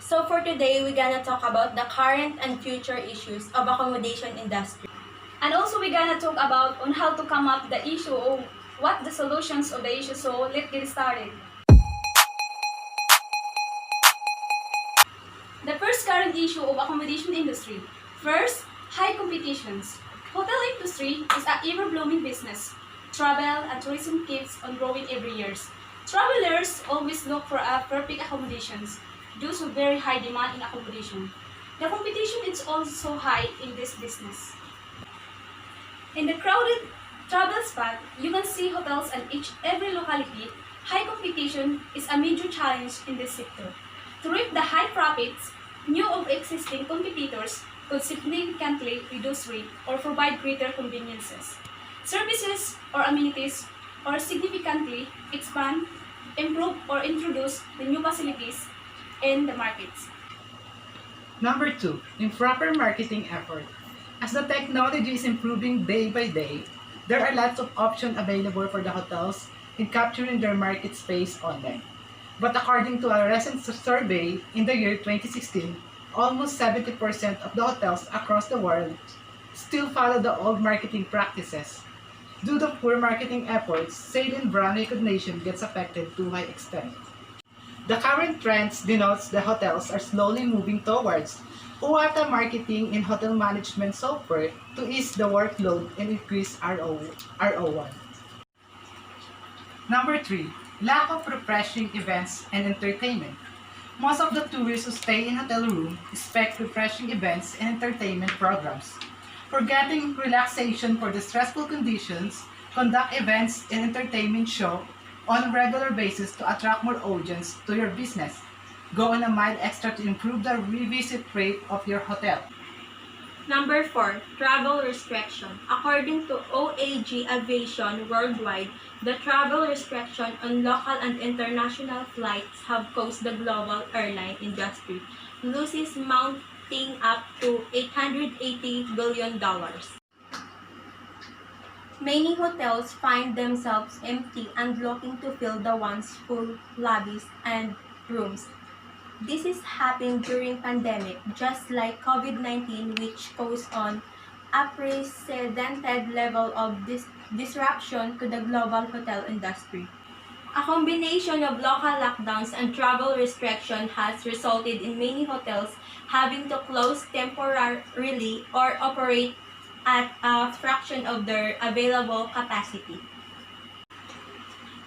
So for today, we're gonna talk about the current and future issues of accommodation industry. And also we're gonna talk about on how to come up the issue or what the solutions of the issue. So let's get started. The first current issue of accommodation industry. First, high competitions. Hotel industry is an ever-blooming business. Travel and tourism keeps on growing every year. Travelers always look for a perfect accommodations due to very high demand in accommodation. The competition is also high in this business. In the crowded travel spot, you can see hotels and every locality. High competition is a major challenge in this sector. To reap the high profits, new or existing competitors could significantly reduce rate or provide greater conveniences, services or amenities, or significantly expand, improve, or introduce the new facilities in the markets. Number 2, improper marketing effort. As the technology is improving day by day, there are lots of options available for the hotels in capturing their market space online. But according to a recent survey in the year 2016, almost 70% of the hotels across the world still follow the old marketing practices. Due to poor marketing efforts, sale and brand recognition gets affected to a high extent. The current trends denotes the hotels are slowly moving towards UATA marketing and hotel management software to ease the workload and increase ROI. Number 3, lack of refreshing events and entertainment. Most of the tourists who stay in hotel room expect refreshing events and entertainment programs. Forgetting relaxation for the stressful conditions, conduct events and entertainment show on a regular basis to attract more audience to your business. Go on a mile extra to improve the revisit rate of your hotel. Number 4, travel restriction. According to OAG Aviation Worldwide, the travel restriction on local and international flights have caused the global airline industry losses mounting up to $880 billion. Many hotels find themselves empty and looking to fill the once full lobbies and rooms. This is happening during pandemic, just like COVID-19, which caused on unprecedented level of disruption to the global hotel industry. A combination of local lockdowns and travel restriction has resulted in many hotels having to close temporarily or operate at a fraction of their available capacity.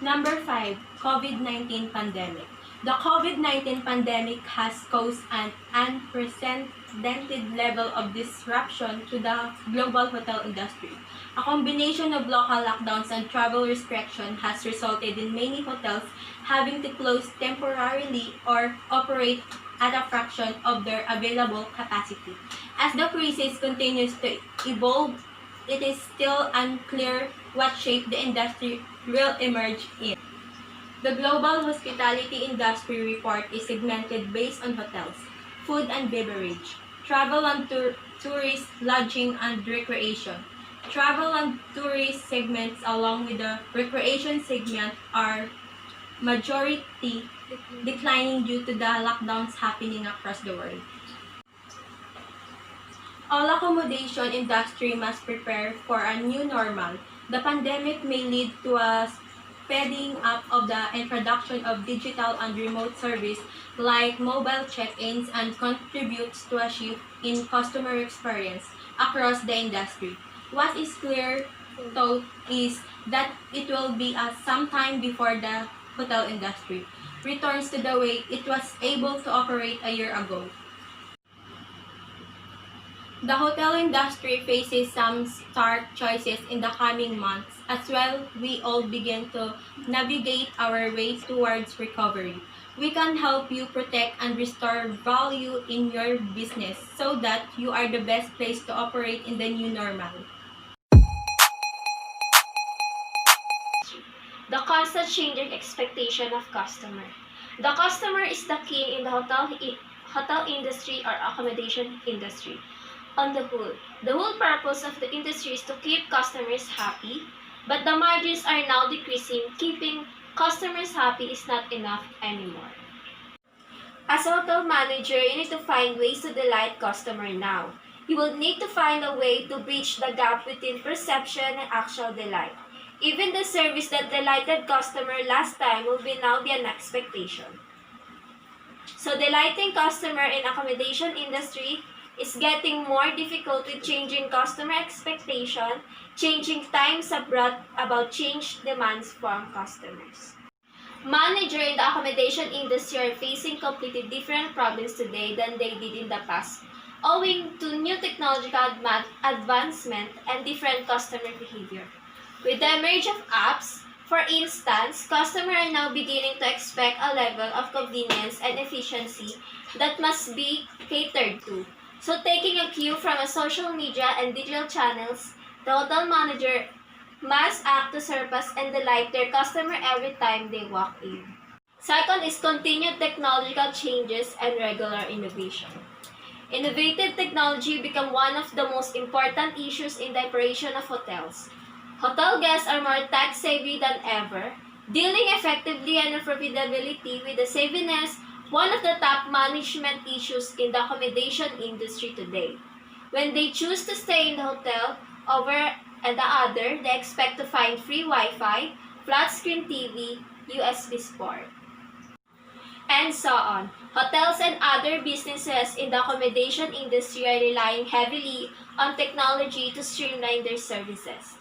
Number 5, COVID-19 pandemic. The COVID-19 pandemic has caused an unprecedented level of disruption to the global hotel industry. A combination of local lockdowns and travel restriction has resulted in many hotels having to close temporarily or operate at a fraction of their available capacity. As the crisis continues to evolve, it is still unclear what shape the industry will emerge in. The Global Hospitality Industry Report is segmented based on hotels, food and beverage, travel and tourist, lodging and recreation. Travel and tourist segments along with the recreation segment are majority declining due to the lockdowns happening across the world. All accommodation industry must prepare for a new normal. The pandemic may lead to a speeding up of the introduction of digital and remote service like mobile check-ins and contributes to a shift in customer experience across the industry. What is clear, though, is that it will be some time before the hotel industry returns to the way it was able to operate a year ago. The hotel industry faces some stark choices in the coming months. As well, we all begin to navigate our way towards recovery. We can help you protect and restore value in your business so that you are the best place to operate in the new normal. The constant changing expectation of customer. The customer is the key in the hotel industry or accommodation industry. On the whole purpose of the industry is to keep customers happy, but the margins are now decreasing. Keeping customers happy is not enough anymore. As a hotel manager, you need to find ways to delight customer now. You will need to find a way to bridge the gap between perception and actual delight. Even the service that delighted customer last time will now be an expectation. So delighting customer in accommodation industry is getting more difficult with changing customer expectation, changing times abroad about changed demands from customers. Managers in the accommodation industry are facing completely different problems today than they did in the past, owing to new technological advancement and different customer behavior. With the emergence of apps, for instance, customers are now beginning to expect a level of convenience and efficiency that must be catered to. So taking a cue from a social media and digital channels, the hotel manager must act to surpass and delight their customer every time they walk in. Second is continued technological changes and regular innovation. Innovative technology become one of the most important issues in the operation of hotels. Hotel guests are more tech-savvy than ever, dealing effectively and profitability with the savviness, one of the top management issues in the accommodation industry today. When they choose to stay in the hotel over and the other, they expect to find free Wi-Fi, flat-screen TV, USB port, and so on. Hotels and other businesses in the accommodation industry are relying heavily on technology to streamline their services.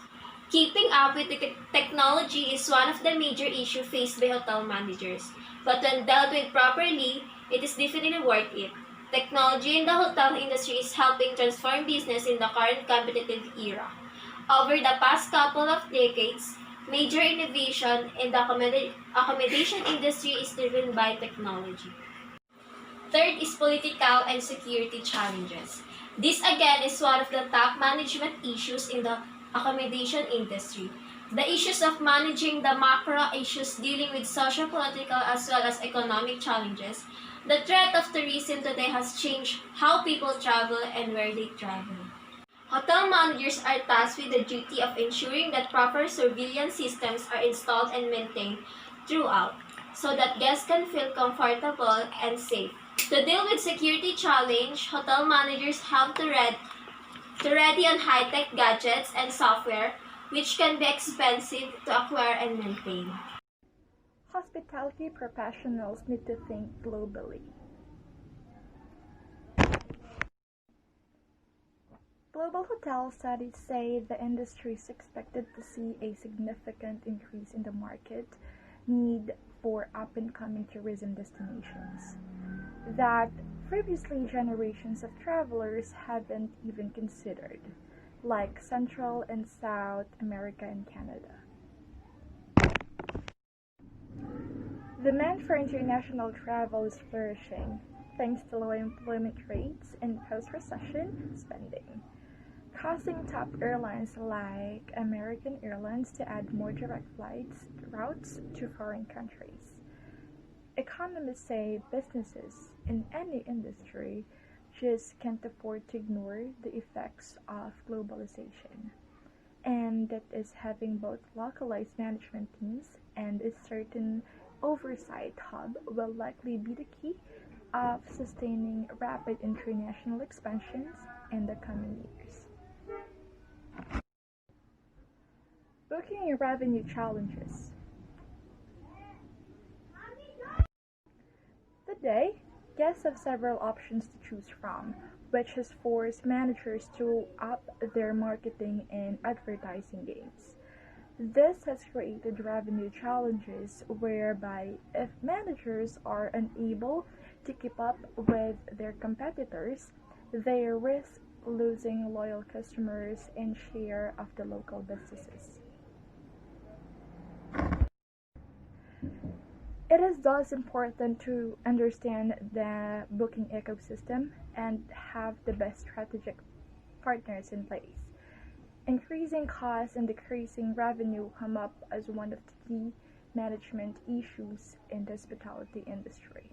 Keeping up with the technology is one of the major issues faced by hotel managers, but when dealt with properly, it is definitely worth it. Technology in the hotel industry is helping transform business in the current competitive era. Over the past couple of decades, major innovation in the accommodation industry is driven by technology. Third is political and security challenges. This again is one of the top management issues in the accommodation industry. The issues of managing the macro issues dealing with socio-political as well as economic challenges. The threat of tourism today has changed how people travel and where they travel. Hotel managers are tasked with the duty of ensuring that proper surveillance systems are installed and maintained throughout, so that guests can feel comfortable and safe. To deal with security challenge, hotel managers have to ready on high-tech gadgets and software, which can be expensive to acquire and maintain. Hospitality professionals need to think globally. Global hotel studies say the industry is expected to see a significant increase in the market need for up-and-coming tourism destinations that previously generations of travelers haven't even considered, like Central and South America and Canada. Demand for international travel is flourishing thanks to low employment rates and post-recession spending, causing top airlines like American Airlines to add more direct routes to foreign countries. Economists say businesses in any industry just can't afford to ignore the effects of globalization, and that is having both localized management teams and a certain oversight hub will likely be the key of sustaining rapid international expansions in the coming years. Booking and revenue challenges. Today, guests have several options to choose from, which has forced managers to up their marketing and advertising games. This has created revenue challenges whereby if managers are unable to keep up with their competitors, they risk losing loyal customers and share of the local businesses. It is thus important to understand the booking ecosystem and have the best strategic partners in place. Increasing costs and decreasing revenue come up as one of the key management issues in the hospitality industry.